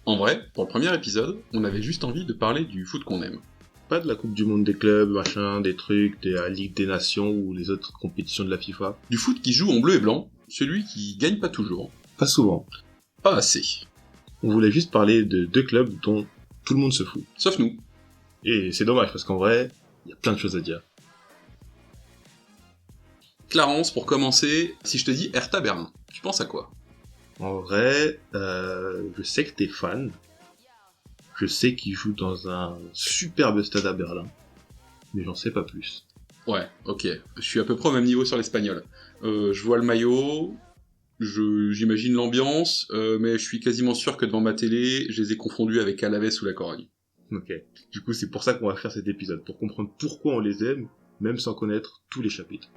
En vrai, pour le premier épisode, on avait juste envie de parler du foot qu'on aime. Pas de la Coupe du Monde des clubs, machin, des trucs, de la Ligue des Nations ou les autres compétitions de la FIFA. Du foot qui joue en bleu et blanc, celui qui gagne pas toujours. Pas souvent. Pas assez. On voulait juste parler de deux clubs dont tout le monde se fout. Sauf nous. Et c'est dommage parce qu'en vrai, il y a plein de choses à dire. Clarence, pour commencer, si je te dis Hertha Berlin, tu penses à quoi? En vrai, je sais que t'es fan. Je sais qu'ils jouent dans un superbe stade à Berlin. Mais j'en sais pas plus. Ouais, ok. Je suis à peu près au même niveau sur l'espagnol. Je vois le maillot, j'imagine l'ambiance, mais je suis quasiment sûr que devant ma télé, je les ai confondus avec Alaves ou la Corogne. Ok. Du coup, c'est pour ça qu'on va faire cet épisode, pour comprendre pourquoi on les aime, même sans connaître tous les chapitres.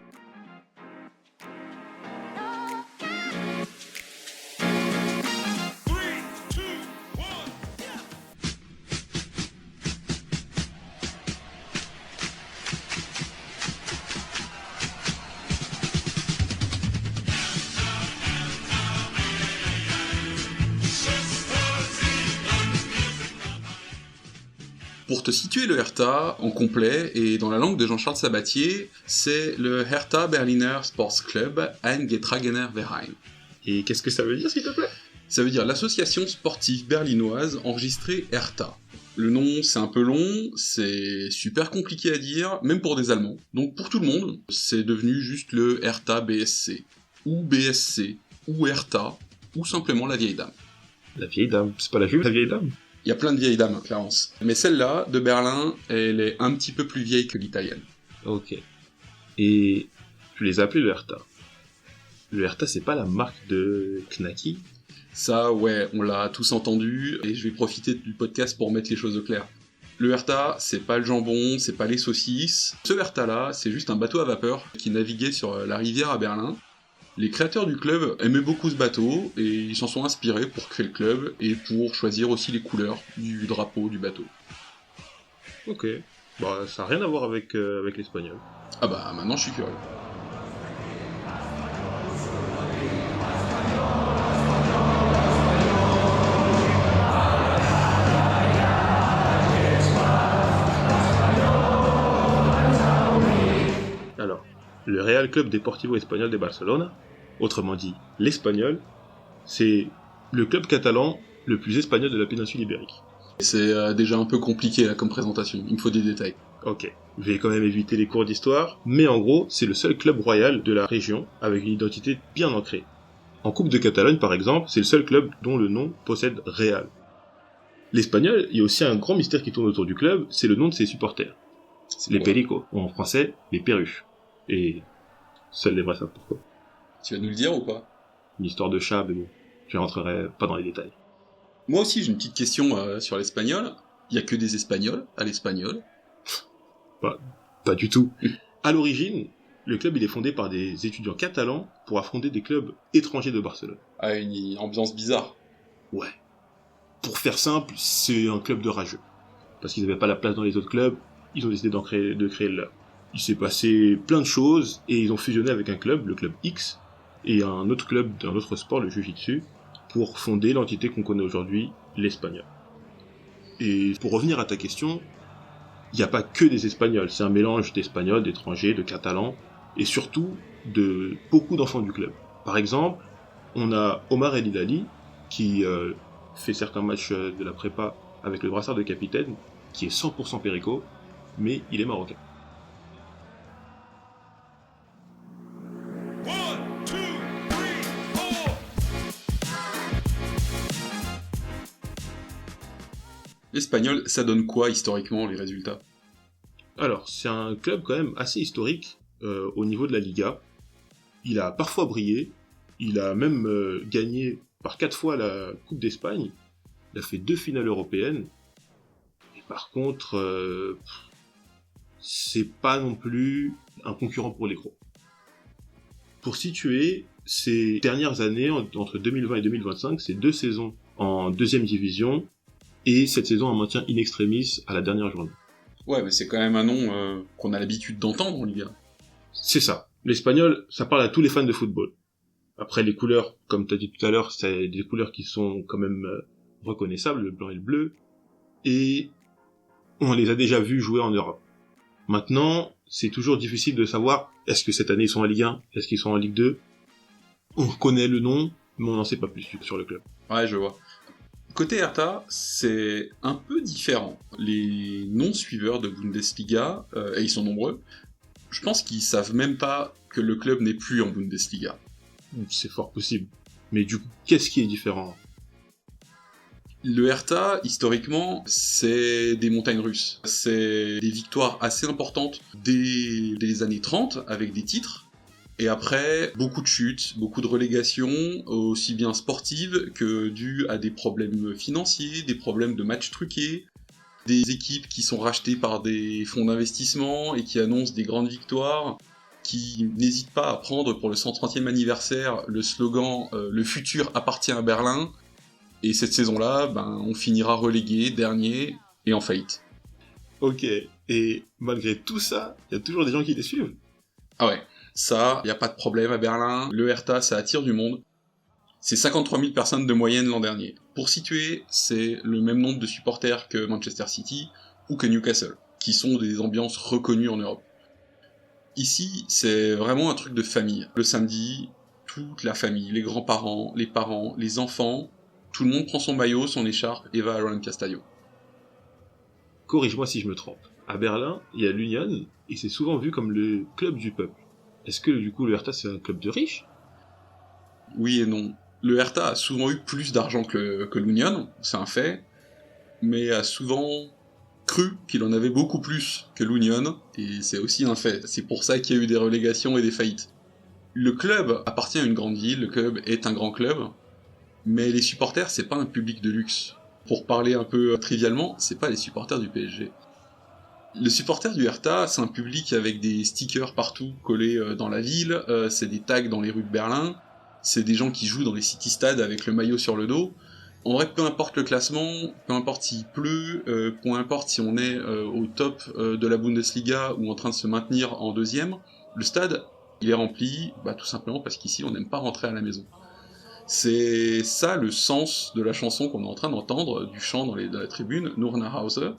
Pour te situer le Hertha en complet, et dans la langue de Jean-Charles Sabatier, c'est le Hertha Berliner Sportclub Eingetragener Verein. Et qu'est-ce que ça veut dire, s'il te plaît? Ça veut dire l'association sportive berlinoise enregistrée Hertha. Le nom, c'est un peu long, c'est super compliqué à dire, même pour des Allemands. Donc pour tout le monde, c'est devenu juste le Hertha BSC, ou BSC, ou Hertha, ou simplement la vieille dame. La vieille dame, c'est pas la Juve, la vieille dame? Il y a plein de vieilles dames, Clarence. Mais celle-là, de Berlin, elle est un petit peu plus vieille que l'italienne. Ok. Et je les ai appelés le Hertha. Le Hertha, c'est pas la marque de Knacky? Ça, ouais, on l'a tous entendu, et je vais profiter du podcast pour mettre les choses au clair. Le Hertha, c'est pas le jambon, c'est pas les saucisses. Ce Hertha-là, c'est juste un bateau à vapeur qui naviguait sur la rivière à Berlin. Les créateurs du club aimaient beaucoup ce bateau, et ils s'en sont inspirés pour créer le club, et pour choisir aussi les couleurs du drapeau du bateau. Ok. Bah, ça a rien à voir avec l'espagnol. Ah bah, maintenant je suis curieux. Alors, le Real Club Deportivo Español de Barcelona, autrement dit l'Espagnol, c'est le club catalan le plus espagnol de la péninsule ibérique. C'est déjà un peu compliqué là comme présentation, il me faut des détails. Ok, je vais quand même éviter les cours d'histoire, mais en gros, c'est le seul club royal de la région avec une identité bien ancrée. En Coupe de Catalogne, par exemple, c'est le seul club dont le nom possède Real. L'Espagnol, il y a aussi un grand mystère qui tourne autour du club, c'est le nom de ses supporters. C'est Les quoi? Pericos, ou en français, les Perruches. Et seuls les vrais savent pourquoi. Tu vas nous le dire ou pas? Une histoire de chat, mais bon, je rentrerai pas dans les détails. Moi aussi j'ai une petite question sur l'espagnol. Il y a que des Espagnols à l'espagnol. Pas du tout. À l'origine, le club il est fondé par des étudiants catalans pour affronter des clubs étrangers de Barcelone. Ah, une ambiance bizarre. Ouais. Pour faire simple, c'est un club de rageux. Parce qu'ils n'avaient pas la place dans les autres clubs, ils ont décidé de créer le leur. Il s'est passé plein de choses et ils ont fusionné avec un club, le club X, et un autre club d'un autre sport, le Jiu-Jitsu, pour fonder l'entité qu'on connaît aujourd'hui, l'Espagnol. Et pour revenir à ta question, il n'y a pas que des Espagnols, c'est un mélange d'Espagnols, d'étrangers, de Catalans, et surtout de beaucoup d'enfants du club. Par exemple, on a Omar El Hilali, qui fait certains matchs de la prépa avec le brassard de capitaine, qui est 100% Perico, mais il est marocain. L'espagnol, ça donne quoi historiquement les résultats? Alors, c'est un club quand même assez historique au niveau de la Liga. Il a parfois brillé, il a même gagné par 4 fois la Coupe d'Espagne, il a fait 2 finales européennes, et par contre, c'est pas non plus un concurrent pour les gros. Pour situer, ces dernières années, entre 2020 et 2025, c'est 2 saisons en deuxième division, et cette saison un maintien in extremis à la dernière journée. Ouais, mais c'est quand même un nom qu'on a l'habitude d'entendre en Liga. C'est ça. L'espagnol, ça parle à tous les fans de football. Après, les couleurs, comme tu as dit tout à l'heure, c'est des couleurs qui sont quand même reconnaissables, le blanc et le bleu, et on les a déjà vus jouer en Europe. Maintenant, c'est toujours difficile de savoir, est-ce que cette année ils sont en Ligue 1, est-ce qu'ils sont en Ligue 2? On connaît le nom, mais on n'en sait pas plus sur le club. Ouais, je vois. Côté Hertha, c'est un peu différent. Les non-suiveurs de Bundesliga, et ils sont nombreux, je pense qu'ils savent même pas que le club n'est plus en Bundesliga. C'est fort possible. Mais du coup, qu'est-ce qui est différent? Le Hertha, historiquement, c'est des montagnes russes. C'est des victoires assez importantes dès les années 30, avec des titres. Et après, beaucoup de chutes, beaucoup de relégations, aussi bien sportives que dues à des problèmes financiers, des problèmes de matchs truqués, des équipes qui sont rachetées par des fonds d'investissement et qui annoncent des grandes victoires, qui n'hésitent pas à prendre pour le 130e anniversaire le slogan « Le futur appartient à Berlin ». Et cette saison-là, on finira relégué, dernier et en faillite. Ok, et malgré tout ça, il y a toujours des gens qui les suivent. Ah ouais. Ça, y a pas de problème à Berlin. Le Hertha, ça attire du monde. C'est 53 000 personnes de moyenne l'an dernier. Pour situer, c'est le même nombre de supporters que Manchester City ou que Newcastle, qui sont des ambiances reconnues en Europe. Ici, c'est vraiment un truc de famille. Le samedi, toute la famille, les grands-parents, les parents, les enfants, tout le monde prend son maillot, son écharpe et va à Roland Castello. Corrige-moi si je me trompe. À Berlin, il y a l'Union, et c'est souvent vu comme le club du peuple. Est-ce que du coup le Hertha c'est un club de riches? Oui et non. Le Hertha a souvent eu plus d'argent que l'Union, c'est un fait, mais a souvent cru qu'il en avait beaucoup plus que l'Union, et c'est aussi un fait. C'est pour ça qu'il y a eu des relégations et des faillites. Le club appartient à une grande ville, le club est un grand club, mais les supporters, c'est pas un public de luxe. Pour parler un peu trivialement, c'est pas les supporters du PSG. Le supporter du Hertha, c'est un public avec des stickers partout collés dans la ville, c'est des tags dans les rues de Berlin, c'est des gens qui jouent dans les city-stades avec le maillot sur le dos. En vrai, peu importe le classement, peu importe s'il pleut, peu importe si on est au top de la Bundesliga ou en train de se maintenir en deuxième, le stade, il est rempli, tout simplement parce qu'ici, on n'aime pas rentrer à la maison. C'est ça le sens de la chanson qu'on est en train d'entendre, du chant dans la tribune, Nur nach Hause.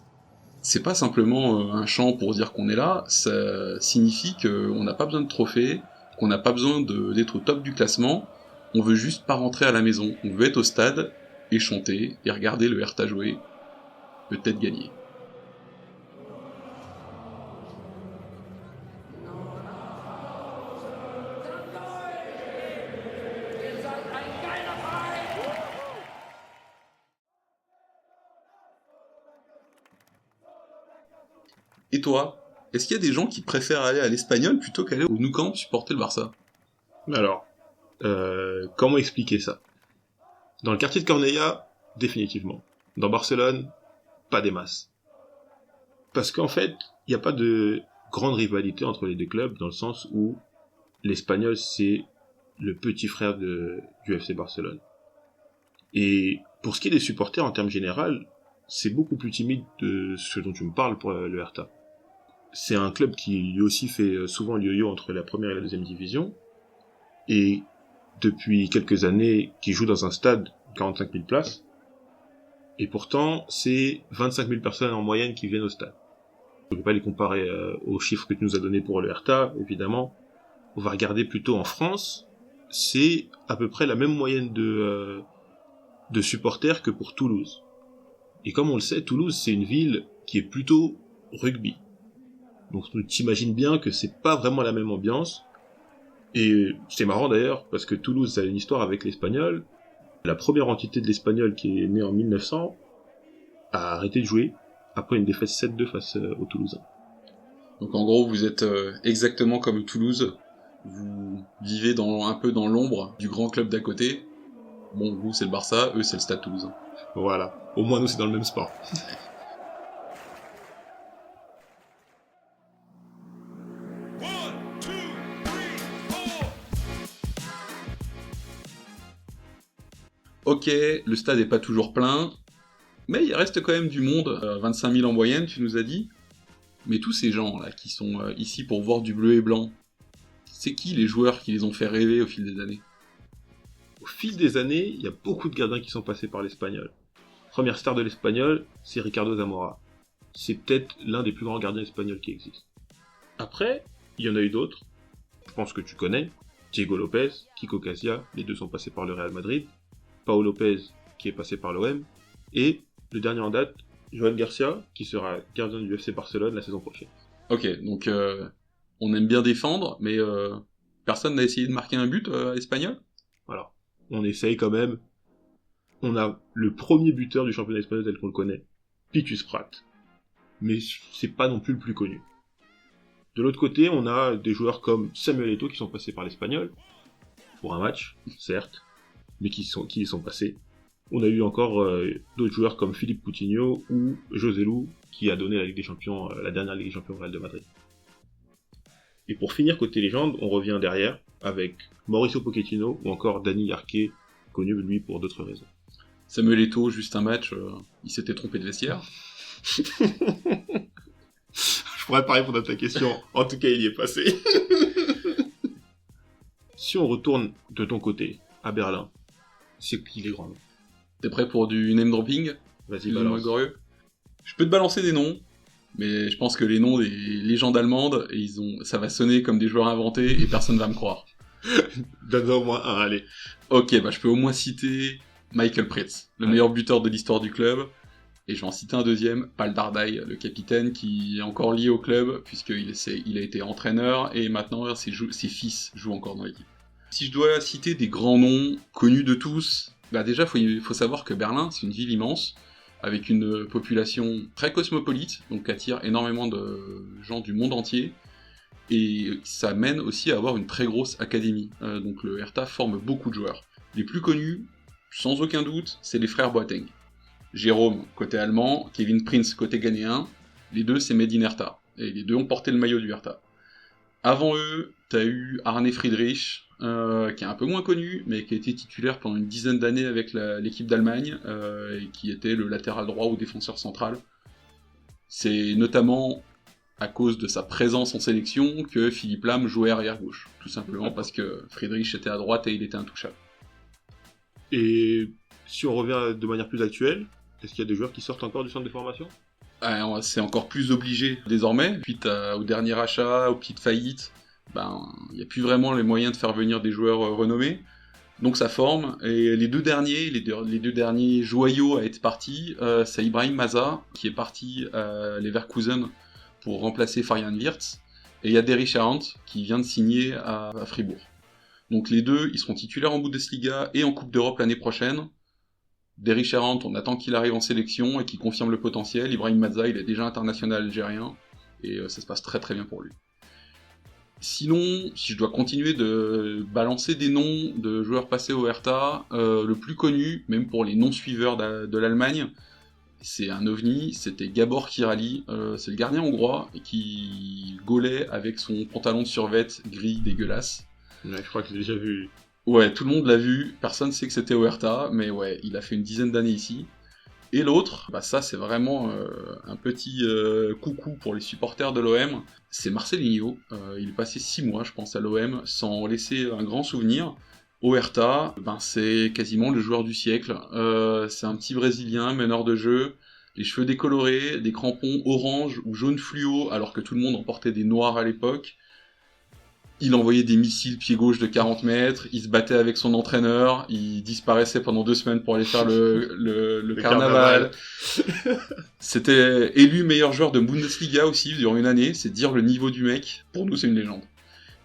C'est pas simplement un chant pour dire qu'on est là, ça signifie qu'on n'a pas besoin de trophées, qu'on n'a pas besoin d'être au top du classement, on veut juste pas rentrer à la maison, on veut être au stade, et chanter, et regarder le Hertha jouer, peut-être gagner. Et toi, est-ce qu'il y a des gens qui préfèrent aller à l'Espagnol plutôt qu'aller au Nou Camp supporter le Barça? Alors, comment expliquer ça? Dans le quartier de Cornellà, définitivement. Dans Barcelone, pas des masses. Parce qu'en fait, il n'y a pas de grande rivalité entre les deux clubs, dans le sens où l'Espagnol, c'est le petit frère du FC Barcelone. Et pour ce qui est des supporters, en termes généraux, c'est beaucoup plus timide de ce dont tu me parles pour le Hertha. C'est un club qui lui aussi fait souvent le yo-yo entre la première et la deuxième division, et depuis quelques années qui joue dans un stade de 45 000 places, et pourtant c'est 25 000 personnes en moyenne qui viennent au stade. Je ne vais pas les comparer aux chiffres que tu nous as donnés pour le Hertha, évidemment. On va regarder plutôt en France, c'est à peu près la même moyenne de supporters que pour Toulouse. Et comme on le sait, Toulouse c'est une ville qui est plutôt rugby. Donc tu t'imagines bien que c'est pas vraiment la même ambiance. Et c'est marrant d'ailleurs, parce que Toulouse a une histoire avec l'Espagnol. La première entité de l'Espagnol, qui est née en 1900, a arrêté de jouer après une défaite 7-2 face aux Toulousains. Donc en gros, vous êtes exactement comme Toulouse. Vous vivez un peu dans l'ombre du grand club d'à côté. Bon, vous c'est le Barça, eux c'est le Stade Toulousain. Voilà. Au moins nous c'est dans le même sport. Ok, le stade est pas toujours plein, mais il reste quand même du monde, 25 000 en moyenne, tu nous as dit. Mais tous ces gens là qui sont ici pour voir du bleu et blanc, c'est qui les joueurs qui les ont fait rêver au fil des années? Au fil des années, il y a beaucoup de gardiens qui sont passés par l'Espagnol. Première star de l'Espagnol, c'est Ricardo Zamora. C'est peut-être l'un des plus grands gardiens espagnols qui existent. Après, il y en a eu d'autres. Je pense que tu connais. Diego Lopez, Kiko Casillas, les deux sont passés par le Real Madrid. Pau Lopez, qui est passé par l'OM. Et le dernier en date, Joan Garcia, qui sera gardien du FC Barcelone la saison prochaine. Ok, donc on aime bien défendre, mais personne n'a essayé de marquer un but espagnol. Alors, on essaye quand même. On a le premier buteur du championnat espagnol tel qu'on le connaît, Pitus Prat. Mais c'est pas non plus le plus connu. De l'autre côté, on a des joueurs comme Samuel Eto'o qui sont passés par l'Espagnol, pour un match, certes, mais qui y sont passés. On a eu encore d'autres joueurs comme Philippe Coutinho ou José Lu, qui a donné la Ligue des Champions, la dernière Ligue des Champions au Real de Madrid. Et pour finir côté légende, on revient derrière avec Mauricio Pochettino ou encore Dani Jarque, connu lui pour d'autres raisons. Samuel Eto'o, juste un match, il s'était trompé de vestiaire. Je pourrais pas répondre à ta question. En tout cas, il y est passé. Si on retourne de ton côté, à Berlin, c'est qui les grands noms? T'es prêt pour du name dropping? Vas-y, balance. Je peux te balancer des noms, mais je pense que les noms des légendes allemandes, ça va sonner comme des joueurs inventés et personne va me croire. Donne-en au moins un, allez. Ok, je peux au moins citer Michael Preetz, le meilleur buteur de l'histoire du club. Et je vais en citer un deuxième, Pal Dardai, le capitaine, qui est encore lié au club, puisqu'il a été entraîneur, et maintenant ses fils jouent encore dans l'équipe. Si je dois citer des grands noms connus de tous, déjà il faut savoir que Berlin, c'est une ville immense, avec une population très cosmopolite, donc qui attire énormément de gens du monde entier, et ça mène aussi à avoir une très grosse académie. Donc le Hertha forme beaucoup de joueurs. Les plus connus, sans aucun doute, c'est les frères Boateng. Jérôme, côté allemand, Kevin Prince, côté ghanéen, les deux c'est Made in Hertha, et les deux ont porté le maillot du Hertha. Avant eux, t'as eu Arne Friedrich, qui est un peu moins connu, mais qui a été titulaire pendant une dizaine d'années avec l'équipe d'Allemagne, et qui était le latéral droit ou défenseur central. C'est notamment à cause de sa présence en sélection que Philippe Lahm jouait arrière-gauche, tout simplement parce que Friedrich était à droite et il était intouchable. Et si on revient de manière plus actuelle, est-ce qu'il y a des joueurs qui sortent encore du centre de formation? C'est encore plus obligé désormais, suite au dernier achat, aux petites faillites, il n'y a plus vraiment les moyens de faire venir des joueurs renommés, donc ça forme, et les deux derniers joyaux à être partis, c'est Ibrahim Maza, qui est parti à Leverkusen pour remplacer Florian Wirtz, et il y a Derrick Arendt, qui vient de signer à Fribourg. Donc les deux, ils seront titulaires en Bundesliga et en Coupe d'Europe l'année prochaine. Derrick Arendt, on attend qu'il arrive en sélection et qu'il confirme le potentiel. Ibrahim Maza, il est déjà international algérien et ça se passe très très bien pour lui. Sinon, si je dois continuer de balancer des noms de joueurs passés au Hertha, le plus connu, même pour les non-suiveurs de l'Allemagne, c'est un ovni, c'était Gabor Kirali, c'est le gardien hongrois qui gaulait avec son pantalon de survêt gris dégueulasse. Ouais, je crois que je l'ai déjà vu. Ouais, tout le monde l'a vu, personne sait que c'était au Hertha, mais ouais, il a fait une dizaine d'années ici. Et l'autre, ça c'est vraiment un petit coucou pour les supporters de l'OM, c'est Marcelinho. Il est passé 6 mois, je pense, à l'OM, sans laisser un grand souvenir. Au Hertha, c'est quasiment le joueur du siècle. C'est un petit Brésilien, meneur de jeu, les cheveux décolorés, des crampons orange ou jaune fluo, alors que tout le monde en portait des noirs à l'époque. Il envoyait des missiles pied gauche de 40 mètres, il se battait avec son entraîneur, il disparaissait pendant 2 semaines pour aller faire le carnaval. C'était élu meilleur joueur de Bundesliga aussi durant une année, c'est dire le niveau du mec. Pour nous, c'est une légende.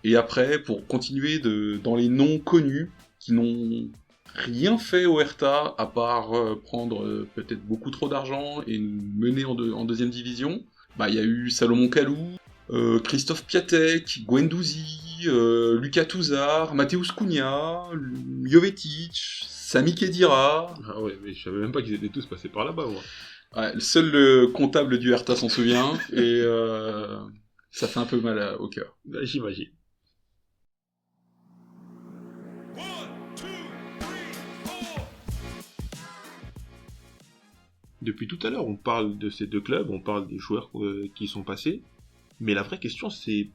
Et après, pour continuer dans les noms connus, qui n'ont rien fait au Hertha, à part prendre peut-être beaucoup trop d'argent et nous mener en deuxième division, il y a eu Salomon Kalou, Christophe Piatek, Guendouzi, Lucas Touzard, Mateusz Cunha, Jovetic, Sami Khedira. Ah ouais, mais je savais même pas qu'ils étaient tous passés par là-bas, moi. Ouais, seul le comptable du Hertha s'en souvient, et ça fait un peu mal au cœur. J'imagine. Depuis tout à l'heure, on parle de ces deux clubs, on parle des joueurs qui y sont passés, mais la vraie question c'est,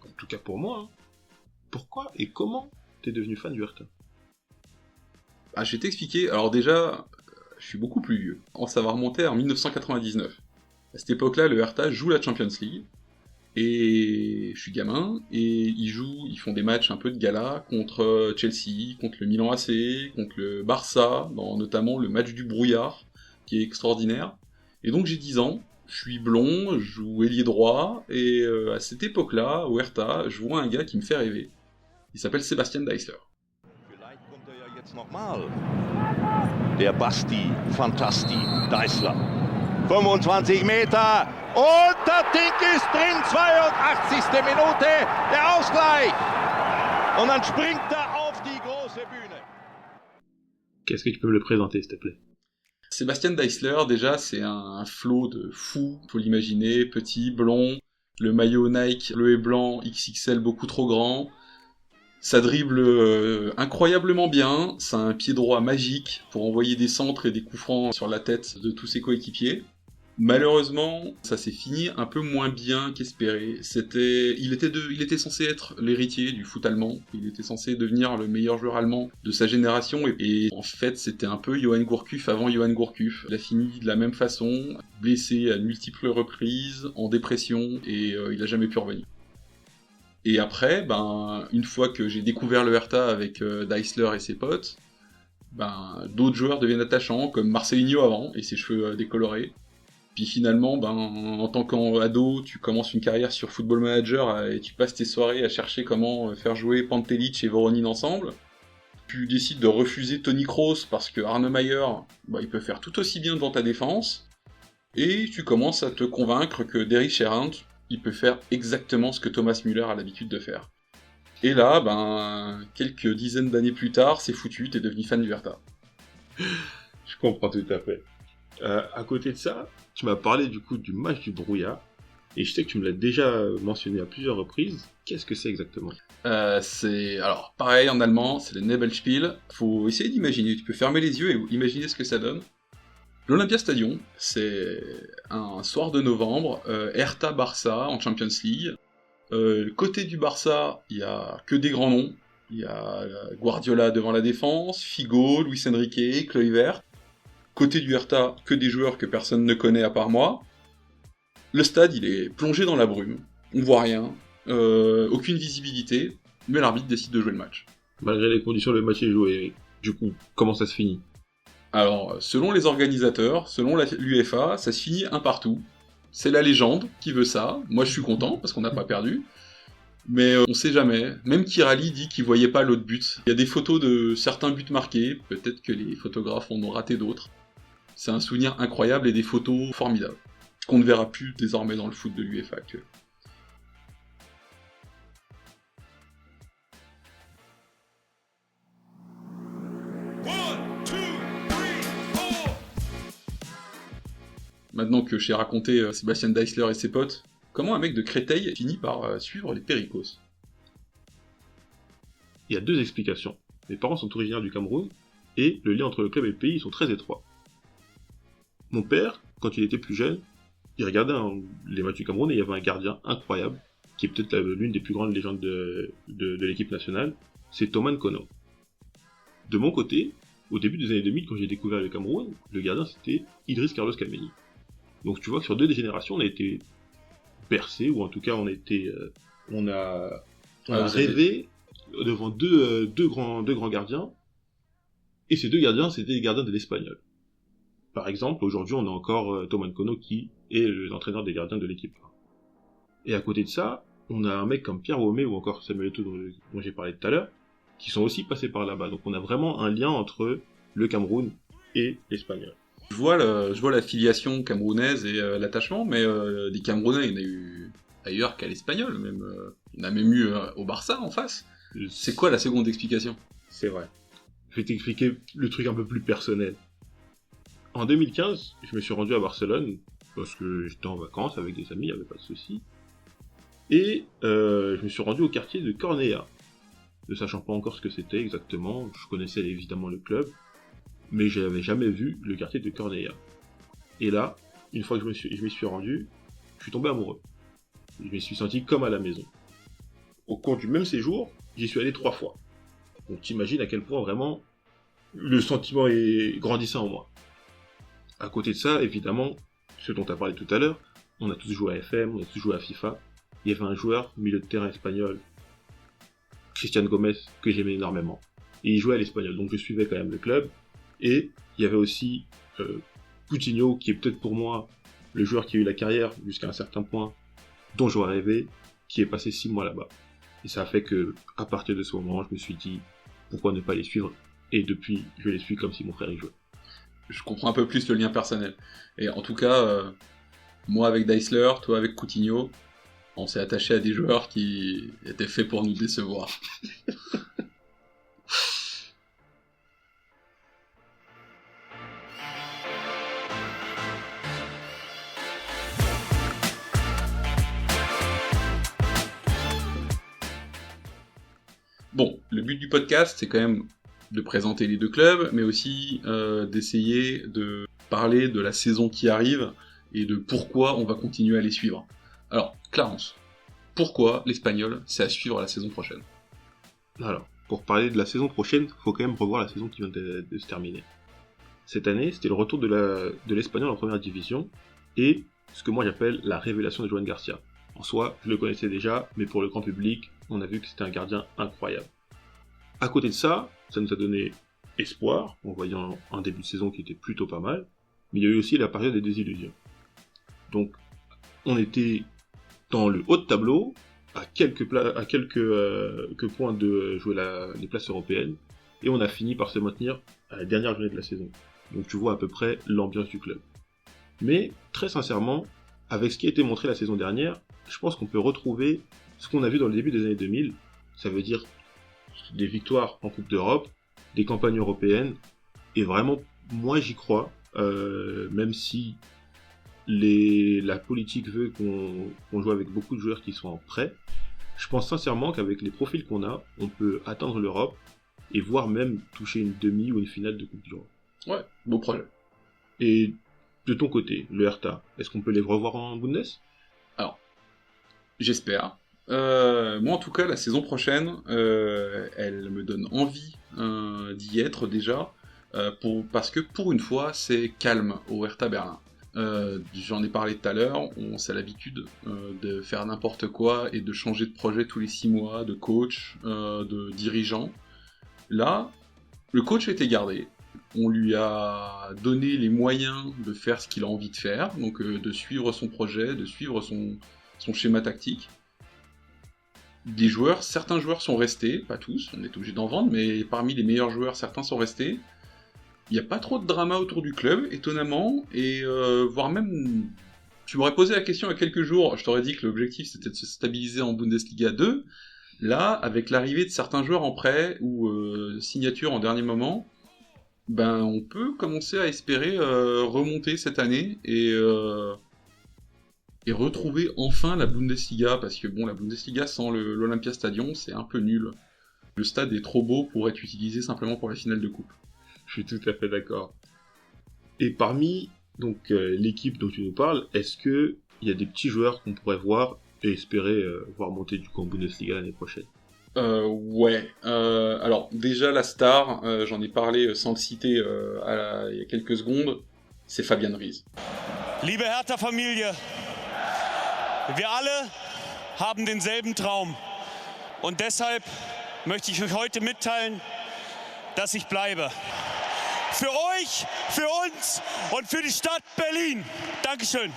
en tout cas pour moi, pourquoi et comment t'es devenu fan du Hertha? Je vais t'expliquer. Alors déjà, je suis beaucoup plus vieux. Ça va remonter en 1999. À cette époque-là, le Hertha joue la Champions League, et je suis gamin, et ils font des matchs un peu de gala contre Chelsea, contre le Milan AC, contre le Barça, dans notamment le match du brouillard, qui est extraordinaire. Et donc j'ai 10 ans, je suis blond, je joue ailier droit, et à cette époque-là, au Hertha, je vois un gars qui me fait rêver. Il s'appelle Sebastian Deisler. Vielleicht kommt ja jetzt nochmal. Der Basti Fantasti Deisler. 25 Meter und der Ding ist drin, 82. Minute, der Ausgleich. Und dann springt er auf die große Bühne. Qu'est-ce que tu peux me le présenter, s'il te plaît? Sebastian Deisler, déjà, c'est un flot de fou, faut l'imaginer, petit, blond, le maillot Nike bleu et blanc, XXL beaucoup trop grand, ça dribble incroyablement bien, ça a un pied droit magique pour envoyer des centres et des coups francs sur la tête de tous ses coéquipiers. Malheureusement, ça s'est fini un peu moins bien qu'espéré. Il était censé être l'héritier du foot allemand. Il était censé devenir le meilleur joueur allemand de sa génération. Et en fait, c'était un peu Johan Gourcuff avant Johan Gourcuff. Il a fini de la même façon, blessé à multiples reprises, en dépression, et il a jamais pu revenir. Et après, une fois que j'ai découvert le Hertha avec Deisler et ses potes, d'autres joueurs deviennent attachants, comme Marcelinho avant, et ses cheveux décolorés. Puis finalement, en tant qu'ado, tu commences une carrière sur Football Manager et tu passes tes soirées à chercher comment faire jouer Pantelic et Voronin ensemble. Tu décides de refuser Toni Kroos parce que Arne Meyer, il peut faire tout aussi bien devant ta défense. Et tu commences à te convaincre que Derry Sherrant, il peut faire exactement ce que Thomas Müller a l'habitude de faire. Et là, quelques dizaines d'années plus tard, c'est foutu, t'es devenu fan du Hertha. Je comprends tout à fait. À côté de ça, tu m'as parlé du coup du match du brouillard, et je sais que tu me l'as déjà mentionné à plusieurs reprises. Qu'est-ce que c'est exactement? Alors pareil en allemand, c'est le Nebelspiel. Faut essayer d'imaginer, tu peux fermer les yeux et imaginer ce que ça donne. L'Olympiastadion, c'est un soir de novembre, Hertha-Barça en Champions League. Côté du Barça, il y a que des grands noms. Il y a Guardiola devant la défense, Figo, Luis Enrique, Kluivert. Côté du Hertha, que des joueurs que personne ne connaît à part moi. Le stade, il est plongé dans la brume. On voit rien. Aucune visibilité. Mais l'arbitre décide de jouer le match. Malgré les conditions, le match est joué. Du coup, comment ça se finit? Alors, selon les organisateurs, selon l'UEFA, ça se finit un partout. C'est la légende qui veut ça. Moi, je suis content parce qu'on n'a pas perdu. Mais on sait jamais. Même Kirali dit qu'il voyait pas l'autre but. Il y a des photos de certains buts marqués. Peut-être que les photographes en ont raté d'autres. C'est un souvenir incroyable et des photos formidables, qu'on ne verra plus désormais dans le foot de l'UEFA actuel. Maintenant que j'ai raconté Sebastian Deisler et ses potes, comment un mec de Créteil finit par suivre les Péricos? Il y a deux explications. Mes parents sont originaires du Cameroun, et le lien entre le club et le pays sont très étroits. Mon père, quand il était plus jeune, il regardait les matchs du Cameroun et il y avait un gardien incroyable, qui est peut-être l'une des plus grandes légendes de l'équipe nationale, c'est Thomas Nkono. De mon côté, au début des années 2000, quand j'ai découvert le Cameroun, le gardien c'était Idriss Carlos Kameni. Donc tu vois que sur deux générations, on a été bercés, ou en tout cas on a rêvé devant deux grands gardiens, et ces deux gardiens c'était les gardiens de l'Espagnol. Par exemple, aujourd'hui, on a encore Thomas Nkono qui est l'entraîneur des gardiens de l'équipe. Et à côté de ça, on a un mec comme Pierre Womé ou encore Samuel Eto'o dont j'ai parlé tout à l'heure, qui sont aussi passés par là-bas. Donc on a vraiment un lien entre le Cameroun et l'Espagnol. Je vois la filiation camerounaise et l'attachement, mais des Camerounais, il y en a eu ailleurs qu'à l'Espagnol. Il y en a même eu au Barça en face. C'est quoi la seconde explication? C'est vrai. Je vais t'expliquer le truc un peu plus personnel. En 2015, je me suis rendu à Barcelone, parce que j'étais en vacances avec des amis, il n'y avait pas de souci. Et je me suis rendu au quartier de Cornellà. Ne sachant pas encore ce que c'était exactement, je connaissais évidemment le club, mais je n'avais jamais vu le quartier de Cornellà. Et là, une fois que je m'y suis rendu, je suis tombé amoureux. Je me suis senti comme à la maison. Au cours du même séjour, j'y suis allé 3 fois. Donc t'imagines à quel point vraiment le sentiment est grandissant en moi. À côté de ça, évidemment, ce dont tu as parlé tout à l'heure, on a tous joué à FM, on a tous joué à FIFA. Il y avait un joueur, milieu de terrain espagnol, Christian Gomez, que j'aimais énormément. Et il jouait à l'espagnol, donc je suivais quand même le club. Et il y avait aussi Coutinho, qui est peut-être pour moi le joueur qui a eu la carrière jusqu'à un certain point, dont j'aurais rêvé, qui est passé 6 mois là-bas. Et ça a fait que, à partir de ce moment, je me suis dit, pourquoi ne pas les suivre? Et depuis, je les suis comme si mon frère y jouait. Je comprends un peu plus le lien personnel. Et en tout cas, moi avec Deisler, toi avec Coutinho, on s'est attaché à des joueurs qui étaient faits pour nous décevoir. Bon, le but du podcast, c'est quand même de présenter les deux clubs, mais aussi d'essayer de parler de la saison qui arrive et de pourquoi on va continuer à les suivre. Alors, Clarence, pourquoi l'Espagnol, c'est à suivre la saison prochaine? Alors, pour parler de la saison prochaine, faut quand même revoir la saison qui vient de se terminer. Cette année, c'était le retour de l'Espagnol en première division, et ce que moi j'appelle la révélation de Joan Garcia. En soi, je le connaissais déjà, mais pour le grand public, on a vu que c'était un gardien incroyable. À côté de ça, ça nous a donné espoir, en voyant un début de saison qui était plutôt pas mal, mais il y a eu aussi la période des désillusions. Donc, on était dans le haut de tableau, à quelques points de jouer les places européennes, et on a fini par se maintenir à la dernière journée de la saison. Donc tu vois à peu près l'ambiance du club. Mais, très sincèrement, avec ce qui a été montré la saison dernière, je pense qu'on peut retrouver ce qu'on a vu dans le début des années 2000, ça veut dire des victoires en Coupe d'Europe, des campagnes européennes, et vraiment, moi j'y crois, même si la politique veut qu'on joue avec beaucoup de joueurs qui sont en prêt. Je pense sincèrement qu'avec les profils qu'on a, on peut atteindre l'Europe et voire même toucher une demi ou une finale de Coupe d'Europe. Ouais, beau projet. Et de ton côté, le Hertha, est-ce qu'on peut les revoir en Bundes? Alors, j'espère. Moi en tout cas, la saison prochaine, elle me donne envie d'y être déjà, parce que pour une fois, c'est calme au Hertha Berlin. J'en ai parlé tout à l'heure, on a l'habitude de faire n'importe quoi et de changer de projet tous les 6 mois, de coach, de dirigeant. Là, le coach a été gardé, on lui a donné les moyens de faire ce qu'il a envie de faire, donc de suivre son projet, de suivre son schéma tactique. Certains joueurs sont restés, pas tous, on est obligé d'en vendre, mais parmi les meilleurs joueurs, certains sont restés. Il n'y a pas trop de drama autour du club, étonnamment, et voire même... Tu m'aurais posé la question il y a quelques jours, je t'aurais dit que l'objectif c'était de se stabiliser en Bundesliga 2. Là, avec l'arrivée de certains joueurs en prêt ou signature en dernier moment, ben on peut commencer à espérer remonter cette année et retrouver enfin la Bundesliga, parce que bon, la Bundesliga sans l'Olympia Stadion, c'est un peu nul. Le stade est trop beau pour être utilisé simplement pour la finale de coupe. Je suis tout à fait d'accord. Et parmi donc l'équipe dont tu nous parles, est-ce que il y a des petits joueurs qu'on pourrait voir et espérer voir monter du coup en Bundesliga l'année prochaine? Ouais. Alors déjà la star, j'en ai parlé sans le citer il y a quelques secondes, c'est Fabian Ries. Liebe Hertha-Familie, wir alle haben denselben Traum. Und deshalb möchte ich euch heute mitteilen, dass ich bleibe. Für euch, für uns und für die Stadt Berlin. Dankeschön.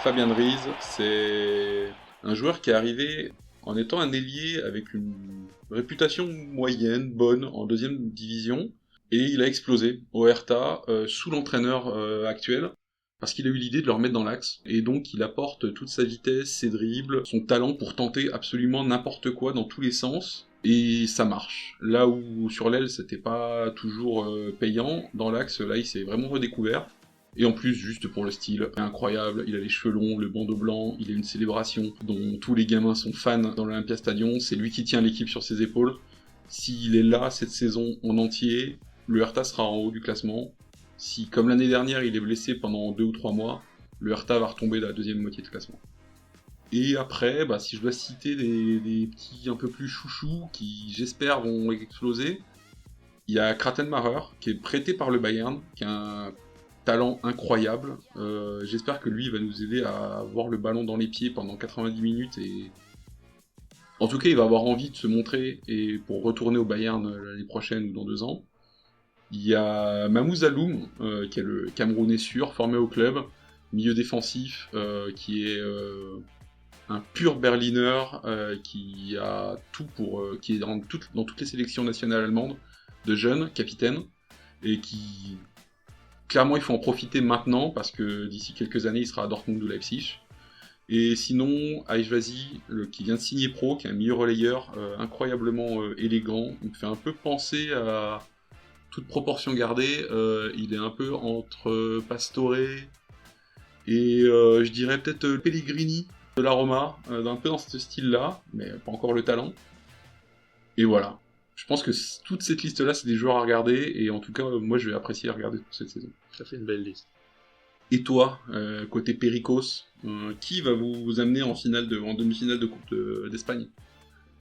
Fabian Ries, c'est un joueur qui est arrivé en étant un ailier avec une réputation moyenne, bonne, en deuxième division, et il a explosé au Hertha sous l'entraîneur actuel, parce qu'il a eu l'idée de le remettre dans l'axe, et donc il apporte toute sa vitesse, ses dribbles, son talent pour tenter absolument n'importe quoi dans tous les sens, et ça marche. Là où sur l'aile c'était pas toujours payant, dans l'axe là il s'est vraiment redécouvert. Et en plus, juste pour le style, incroyable, il a les cheveux longs, le bandeau blanc, il a une célébration dont tous les gamins sont fans dans l'Olympia Stadion, c'est lui qui tient l'équipe sur ses épaules. S'il est là cette saison en entier, le Hertha sera en haut du classement. Si, comme l'année dernière, il est blessé pendant 2 ou 3 mois, le Hertha va retomber dans la deuxième moitié de classement. Et après, si je dois citer des petits un peu plus chouchous qui, j'espère, vont exploser, Il y a Kratenmacher, qui est prêté par le Bayern, qui a un talent incroyable. J'espère que lui, il va nous aider à avoir le ballon dans les pieds pendant 90 minutes. Et en tout cas, il va avoir envie de se montrer et pour retourner au Bayern l'année prochaine ou dans 2 ans. Il y a Mamou Zaloum, qui est le Camerounais sûr, formé au club, milieu défensif, qui est un pur Berliner, qui a tout qui est dans toutes les sélections nationales allemandes, de jeunes, capitaine, et qui, clairement, il faut en profiter maintenant, parce que d'ici quelques années, il sera à Dortmund ou Leipzig. Et sinon, Aïchvazi, qui vient de signer pro, qui est un milieu relayeur, incroyablement élégant, il me fait un peu penser à, toute proportion gardée, il est un peu entre Pastore et, je dirais peut-être Pellegrini de la Roma, un peu dans ce style-là, mais pas encore le talent. Et voilà. Je pense que toute cette liste-là, c'est des joueurs à regarder, et en tout cas, moi, je vais apprécier à regarder toute cette saison. Ça fait une belle liste. Et toi, côté Pericos, qui va vous amener en demi-finale de Coupe d'Espagne ?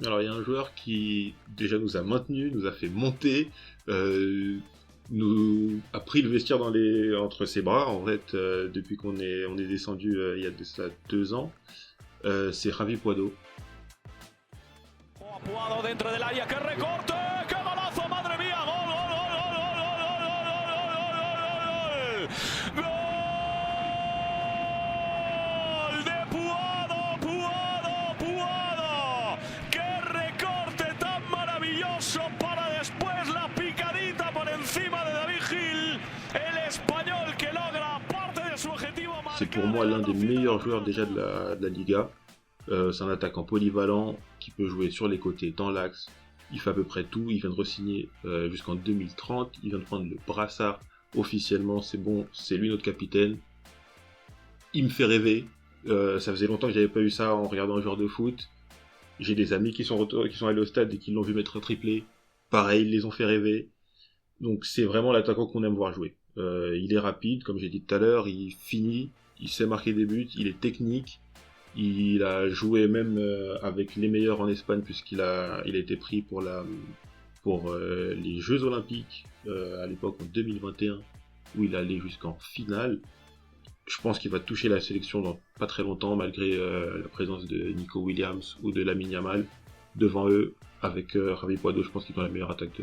Alors, il y a un joueur qui, déjà, nous a maintenus, nous a fait monter, nous a pris le vestiaire entre ses bras, en fait, depuis qu'on est descendu il y a de ça 2 ans. C'est Javi Puado. Puado dentro del área, que recorte, que golazo, madre mía, gol, gol, gol, gol, gol, gol, gol, gol, gol de Puado, Puado, qué recorte tan maravilloso para después la picadita por encima de David Gil, el español que logra parte de su objetivo. C'est pour moi l'un des meilleurs joueurs déjà de la Liga. C'est un attaquant polyvalent qui peut jouer sur les côtés, dans l'axe. Il fait à peu près tout. Il vient de re-signer jusqu'en 2030. Il vient de prendre le brassard officiellement. C'est bon, c'est lui notre capitaine. Il me fait rêver. Ça faisait longtemps que j'avais pas eu ça en regardant un joueur de foot. J'ai des amis qui sont allés au stade et qui l'ont vu mettre un triplé. Pareil, ils les ont fait rêver. Donc c'est vraiment l'attaquant qu'on aime voir jouer. Il est rapide, comme j'ai dit tout à l'heure. Il finit, il sait marquer des buts, il est technique. Il a joué même avec les meilleurs en Espagne puisqu'il a été pris pour les Jeux Olympiques à l'époque en 2021 où il allait jusqu'en finale. Je pense qu'il va toucher la sélection dans pas très longtemps malgré la présence de Nico Williams ou de Lamine Yamal devant eux. Avec Javi Puado, je pense qu'ils ont la meilleure attaque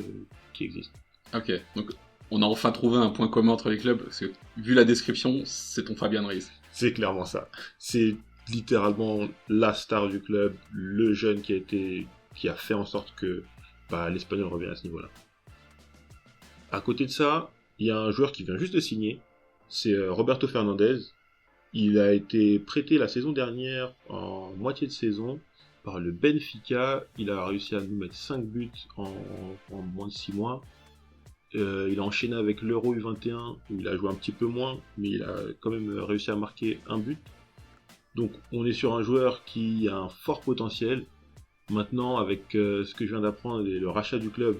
qui existe. Ok, donc on a enfin trouvé un point commun entre les clubs parce que vu la description, c'est ton Fabian Ruiz. C'est clairement ça. C'est littéralement la star du club, le jeune qui a fait en sorte que l'Espagnol revienne à ce niveau-là. À côté de ça, il y a un joueur qui vient juste de signer, c'est Roberto Fernandez. Il a été prêté la saison dernière en moitié de saison par le Benfica. Il a réussi à nous mettre 5 buts en moins de 6 mois. Il a enchaîné avec l'Euro U21 où il a joué un petit peu moins, mais il a quand même réussi à marquer un but. Donc on est sur un joueur qui a un fort potentiel. Maintenant, avec ce que je viens d'apprendre et le rachat du club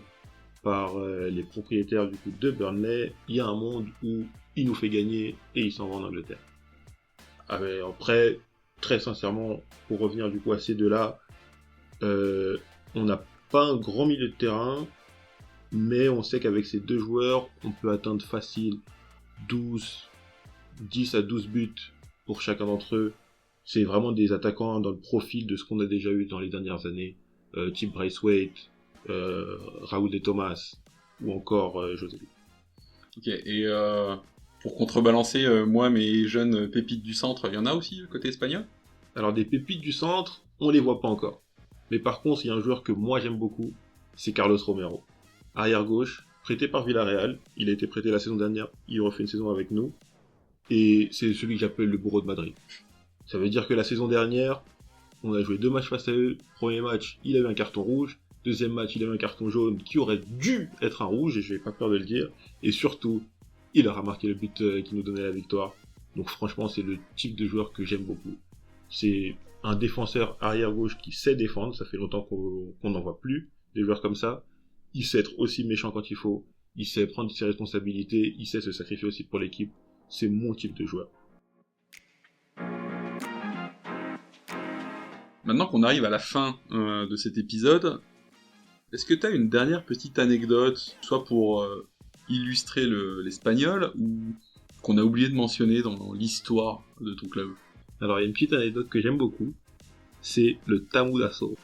par les propriétaires du coup de Burnley, il y a un monde où il nous fait gagner et il s'en va en Angleterre. Après, très sincèrement, pour revenir du coup à ces deux-là, on n'a pas un grand milieu de terrain, mais on sait qu'avec ces deux joueurs, on peut atteindre facile 10 à 12 buts pour chacun d'entre eux. C'est vraiment des attaquants dans le profil de ce qu'on a déjà eu dans les dernières années. Type Braithwaite, Raúl de Thomas ou encore José. Ok, et pour contrebalancer, moi, mes jeunes pépites du centre, il y en a aussi côté espagnol ? Alors des pépites du centre, on les voit pas encore. Mais par contre, il y a un joueur que moi j'aime beaucoup, c'est Carlos Romero. Arrière gauche, prêté par Villarreal. Il a été prêté la saison dernière, il refait une saison avec nous. Et c'est celui que j'appelle le bourreau de Madrid. Ça veut dire que la saison dernière, on a joué 2 matchs face à eux. Premier match, il avait un carton rouge. Deuxième match, il avait un carton jaune qui aurait dû être un rouge, et je n'ai pas peur de le dire. Et surtout, il a marqué le but qui nous donnait la victoire. Donc franchement, c'est le type de joueur que j'aime beaucoup. C'est un défenseur arrière-gauche qui sait défendre. Ça fait longtemps qu'on n'en voit plus des joueurs comme ça. Il sait être aussi méchant quand il faut. Il sait prendre ses responsabilités. Il sait se sacrifier aussi pour l'équipe. C'est mon type de joueur. Maintenant qu'on arrive à la fin de cet épisode, Est-ce que tu as une dernière petite anecdote, soit pour illustrer l'espagnol, ou qu'on a oublié de mentionner dans l'histoire de ton club? Alors, il y a une petite anecdote que j'aime beaucoup, c'est le tamudazo.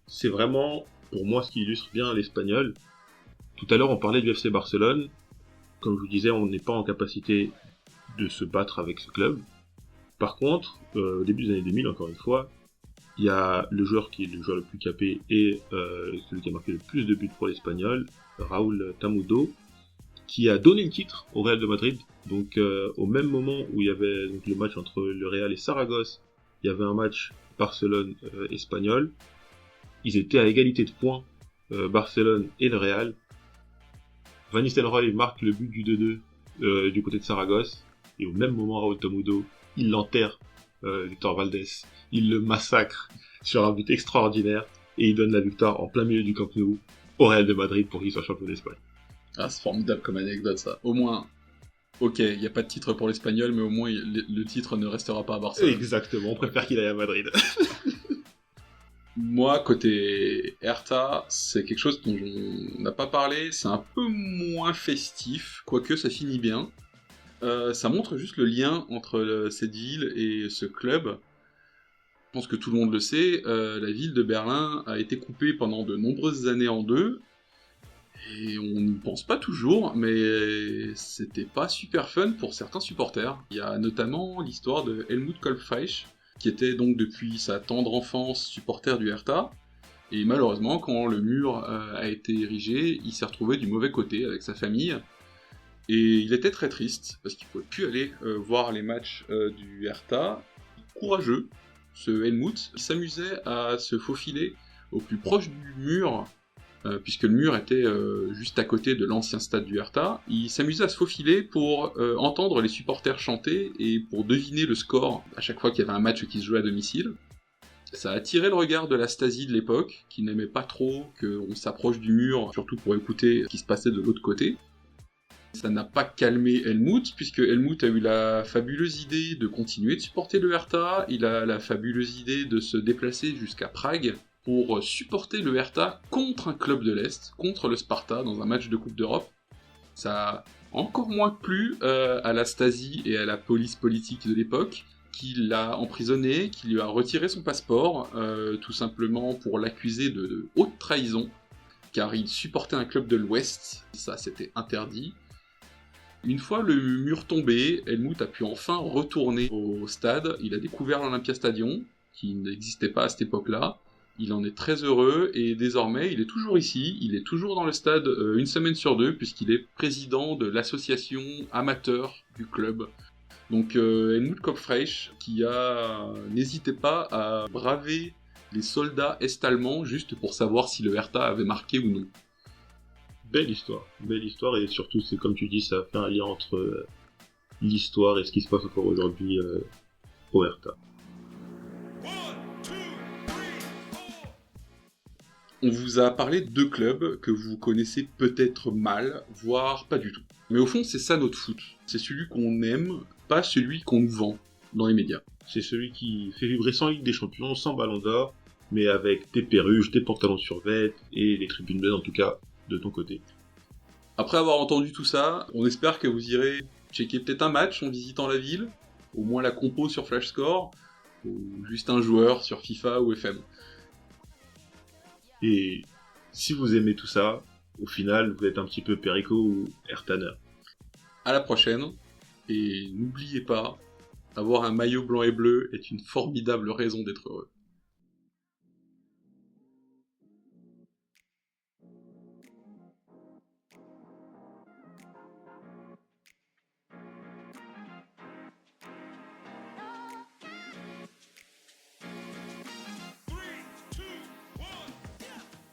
C'est vraiment, pour moi, ce qui illustre bien l'Espagnol. Tout à l'heure, on parlait du FC Barcelone. Comme je vous disais, on n'est pas en capacité de se battre avec ce club. Par contre, au début des années 2000, encore une fois, il y a le joueur qui est le joueur le plus capé et celui qui a marqué le plus de buts pour l'Espagnol, Raúl Tamudo, qui a donné le titre au Real de Madrid. Donc au même moment où il y avait donc, le match entre le Real et Saragosse, il y avait un match Barcelone-Espagnol. Ils étaient à égalité de points, Barcelone et le Real. Van Nistelrooy marque le but du 2-2 du côté de Saragosse. Et au même moment, Raúl Tamudo, il l'enterre, Victor Valdés. Il le massacre sur un but extraordinaire. Et il donne la victoire en plein milieu du Camp Nou au Real de Madrid pour qu'il soit champion d'Espagne. Ah, c'est formidable comme anecdote, ça. Au moins, ok, il n'y a pas de titre pour l'Espagnol, mais au moins le titre ne restera pas à Barcelone. Exactement, on préfère qu'il aille à Madrid. Moi, côté Hertha, c'est quelque chose dont on n'a pas parlé, c'est un peu moins festif, quoique ça finit bien. Ça montre juste le lien entre cette ville et ce club. Je pense que tout le monde le sait, la ville de Berlin a été coupée pendant de nombreuses années en deux, et on n'y pense pas toujours, mais c'était pas super fun pour certains supporters. Il y a notamment l'histoire de Helmut Kolbfreich, qui était donc depuis sa tendre enfance supporter du Hertha, et malheureusement, quand le mur a été érigé, il s'est retrouvé du mauvais côté avec sa famille, et il était très triste, parce qu'il ne pouvait plus aller voir les matchs du Hertha. Courageux, ce Helmut, il s'amusait à se faufiler au plus proche du mur, puisque le mur était juste à côté de l'ancien stade du Hertha. Il s'amusait à se faufiler pour entendre les supporters chanter et pour deviner le score à chaque fois qu'il y avait un match qui se jouait à domicile. Ça a attiré le regard de la Stasi de l'époque, qui n'aimait pas trop qu'on s'approche du mur, surtout pour écouter ce qui se passait de l'autre côté. Ça n'a pas calmé Helmut, puisque Helmut a eu la fabuleuse idée de continuer de supporter le Hertha, il a la fabuleuse idée de se déplacer jusqu'à Prague pour supporter le Hertha contre un club de l'Est, contre le Sparta, dans un match de Coupe d'Europe. Ça a encore moins plu à la Stasi et à la police politique de l'époque, qui l'a emprisonné, qui lui a retiré son passeport, tout simplement pour l'accuser de haute trahison, car il supportait un club de l'Ouest, ça c'était interdit. Une fois le mur tombé, Helmut a pu enfin retourner au stade. Il a découvert l'Olympiastadion, qui n'existait pas à cette époque-là. Il en est très heureux, et désormais, il est toujours ici. Il est toujours dans le stade une semaine sur deux, puisqu'il est président de l'association amateur du club. Donc Helmut Kolbfreich, qui n'hésitait pas à braver les soldats est-allemands juste pour savoir si le Hertha avait marqué ou non. Belle histoire, et surtout, c'est comme tu dis, ça fait un lien entre l'histoire et ce qui se passe encore aujourd'hui au Hertha. On vous a parlé de deux clubs que vous connaissez peut-être mal, voire pas du tout. Mais au fond, c'est ça notre foot. C'est celui qu'on aime, pas celui qu'on nous vend dans les médias. C'est celui qui fait vibrer sans Ligue des Champions, sans Ballon d'Or, mais avec des perruches, des pantalons survêt et les tribunes bleues en tout cas de ton côté. Après avoir entendu tout ça, on espère que vous irez checker peut-être un match en visitant la ville, au moins la compo sur Flash Score, ou juste un joueur sur FIFA ou FM. Et si vous aimez tout ça, au final, vous êtes un petit peu Perico ou Hertaner. À la prochaine, et n'oubliez pas, avoir un maillot blanc et bleu est une formidable raison d'être heureux.